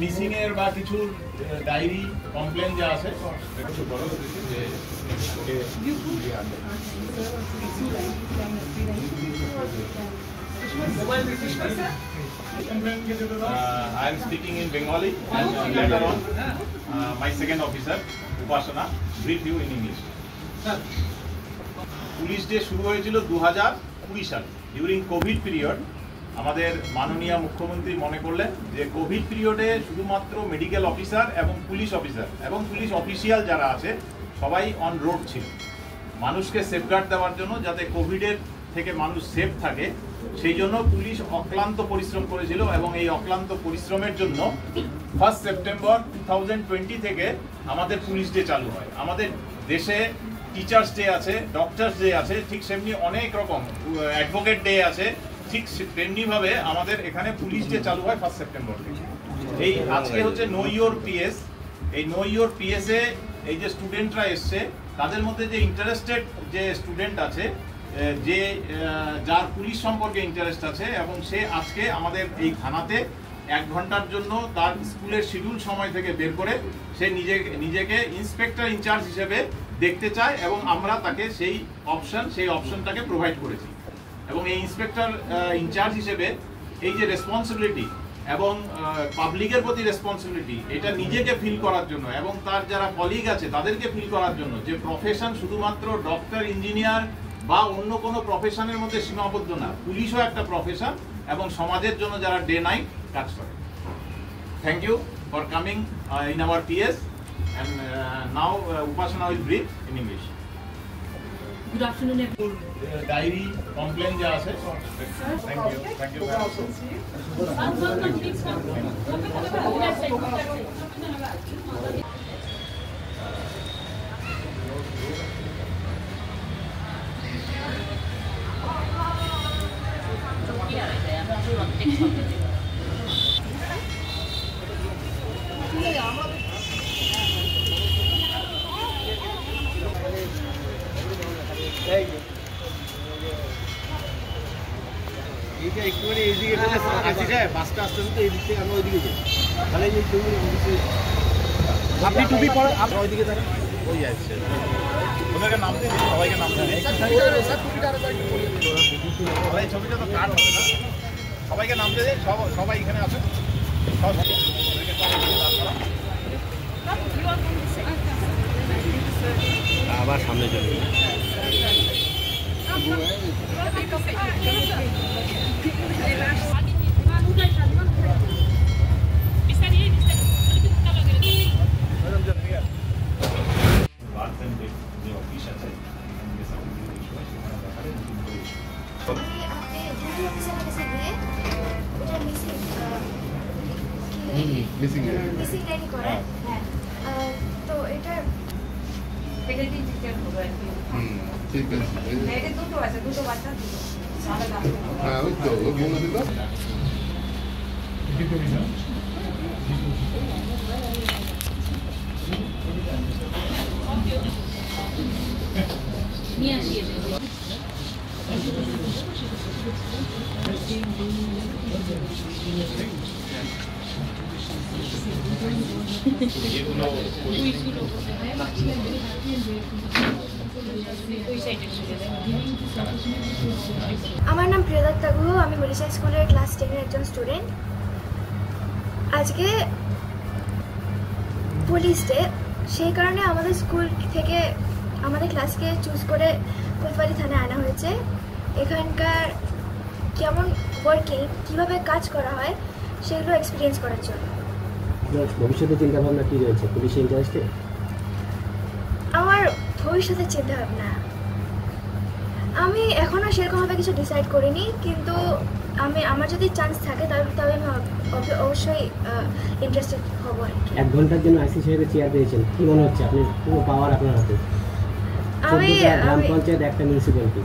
Missing এর বা কিছু ডায়েরি কমপ্লেন যা আছে I am speaking in Bengali and later on my second officer Upasana brief you in English. Police day শুরু হয়েছিল 2020 সালে ডিউরিং কোভিড পিরিয়ড। আমাদের মাননীয় মুখ্যমন্ত্রী মনে করলেন যে কোভিড পিরিয়ডে শুধুমাত্র মেডিকেল অফিসার এবং পুলিশ অফিসিয়াল যারা আছে সবাই অন রোড ছিল, মানুষকে সেফগার্ড দেওয়ার জন্য যাতে কোভিডের থেকে মানুষ সেফ থাকে সেই জন্য পুলিশ অক্লান্ত পরিশ্রম করেছিল এবং এই অক্লান্ত পরিশ্রমের জন্য 1 সেপ্টেম্বর 2020 থেকে আমাদের পুলিশ ডে চালু হয়। আমাদের দেশে টিচার্স ডে আছে, ডক্টরস ডে আছে, ঠিক সেমনি অনেক রকম অ্যাডভোকেট ডে আছে, ঠিক তেমনিভাবে আমাদের এখানে পুলিশ ডে চালু হয় 1 সেপ্টেম্বর থেকে। এই আজকে হচ্ছে নো ইয়োর পিএস। এই নো ইয়োর পিএসে এই যে স্টুডেন্টরা এসছে তাদের মধ্যে যে ইন্টারেস্টেড যে স্টুডেন্ট আছে, যে যার পুলিশ সম্পর্কে ইন্টারেস্ট আছে এবং সে আজকে আমাদের এই থানাতে 1 ঘন্টার জন্য তার স্কুলের শিডিউল সময় থেকে বের করে সে নিজেকে ইন্সপেক্টর ইনচার্জ হিসেবে দেখতে চায় এবং আমরা তাকে সেই অপশনটাকে প্রোভাইড করেছি। এবং এই ইন্সপেক্টর ইনচার্জ হিসেবে এই যে রেসপন্সিবিলিটি এবং পাবলিকের প্রতি রেসপন্সিবিলিটি, এটা নিজেকে ফিল করার জন্য এবং তার যারা কলিগ আছে তাদেরকে ফিল করার জন্য যে প্রফেশন শুধুমাত্র ডক্টর, ইঞ্জিনিয়ার বা অন্য কোনো প্রফেশনের মধ্যে সীমাবদ্ধ না, পুলিশও একটা প্রফেশন এবং সমাজের জন্য যারা ডে নাইট কাজ করে। Thank you for coming in our PS and now Upasana will brief in English. Good afternoon everyone. Diary complaint ja ache. Thank you very much. এইটা একটুখানি এইদিকে আসি যায়, বাসটা আস্তে আস্তে এই দিক থেকে আমরা ওইদিকে যাই, তাহলে এই আপনি টুপি পরে আপনি ওইদিকে দাঁড়ান, ওই যাচ্ছে ওনাকে নাম দিয়ে সবাইকে নাম দেন, সবাই ছবিটা তো কাট হবে না, সবাইকে নাম দিয়ে সবাই এখানে আছে, আবার সামনে চলে মিসিং ডায়েরি করা। তো এটা ঠিক আছে, দুটো আছে, দুটো বাচ্চা, হ্যাঁ ওই তো বলে দিল। নিয়ে আসি আমার নাম প্রিয়দত্তা গুহ, আমি মরিশা স্কুলের ক্লাস 10 এর একজন স্টুডেন্ট। আজকে পুলিশ ডে, সেই কারণে আমাদের স্কুল থেকে আমাদের ক্লাসকে চুজ করে ফুলবাড়ি থানায় আনা হয়েছে। এখানকার কেমন ওয়ার্কিং, কীভাবে কাজ করা হয় সেগুলো এক্সপিরিয়েন্স করার জন্য। ভবিষ্যতে চিন্তাভাবনা কী রয়েছে পুলিশে ইন্টারেস্টে? আমার ভবিষ্যতের চিন্তাভাবনা আমি এখনও সেরকমভাবে কিছু ডিসাইড করিনি, কিন্তু আমার যদি চান্স থাকে তবে আমি অবশ্যই ইন্টারেস্টেড হব আর কি। 1 ঘন্টার জন্য আইসি সাহেবের চেয়ার পেয়েছেন, কি মনে হচ্ছে? আপনি পুরো পাওয়ার আপনার হাতে। আমি 14টা গ্রাম পঞ্চায়েত, একটা মিউনিসিপ্যালিটি,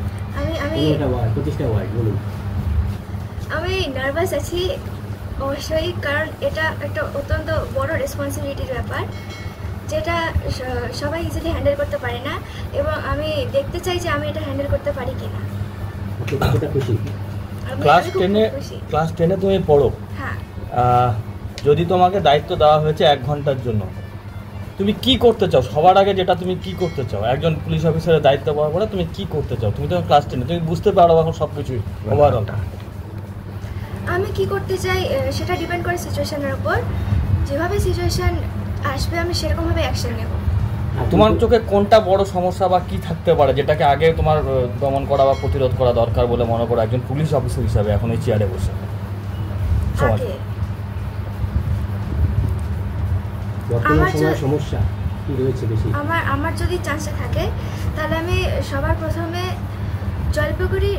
আমি 25টা ওয়ার্ড, বলুন। আমি নার্ভাস আছি অবশ্যই, কারণ এটা একটা অত্যন্ত বড় রেসপন্সিবিলিটির ব্যাপার, যেটা সবাই ইজিলি হ্যান্ডেল করতে পারে না, এবং আমি দেখতে চাই যে আমি এটা হ্যান্ডেল করতে পারি কিনা। আপনি কতটা খুশি? ক্লাস আমি খুব 10-এ খুশি। ক্লাস 10-এ তুমি পড়ো। হ্যাঁ, যদি তোমাকে দায়িত্ব দেওয়া হয়েছে 1 ঘন্টার জন্য, তুমি কি করতে চাও? সবার আগে যেটা তুমি কি করতে চাও, একজন পুলিশ অফিসারের দায়িত্ব পাওয়ার পরে তুমি কি করতে চাও? তুমি তো ক্লাস 10-এ, তুমি বুঝতে পারো এখন সব কিছুই ওভারঅল। আমি কি করতে চাই সেটা ডিপেন্ড করে সিচুয়েশনের উপর। যেভাবে সিচুয়েশন আসবে আমি সেরকমভাবে অ্যাকশন নেব। তোমার চোখে কোনটা বড় সমস্যা বা কি থাকতে পারে যেটাকে আগে তোমার দমন করা বা প্রতিরোধ করা দরকার বলে মনে করো একজন পুলিশ অফিসার হিসাবে এখন এই চেয়ারে বসে? আগে বর্তমান সময়ের সমস্যা কি রয়েছে বেশি? আমার যদি চান্সটা থাকে তাহলে আমি সবার প্রথমে জলপাইগুড়ি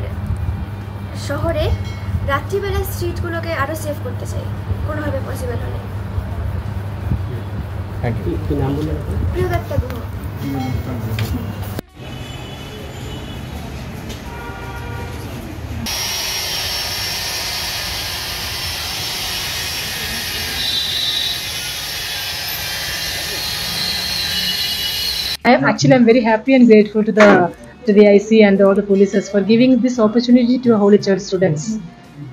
শহরে রাত্রিবেলা স্ট্রিটগুলোকে আরও সেভ করতে চাই, কোনোভাবে পসিবল হলে। Thank you. কি নাম বললেন? প্রিয়দত্তা Guha. I'm very happy and grateful to the IC and all the polices for giving this opportunity to Holy Church students.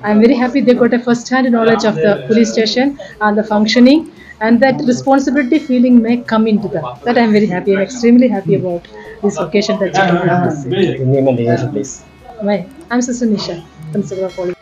I'm very happy they got a first-hand knowledge of the police station and the functioning, and that responsibility feeling may come into them. That I'm very happy. I'm extremely happy about this occasion that you have this year. Name and agency, please. I'm Sister Nisha, Principal of Holy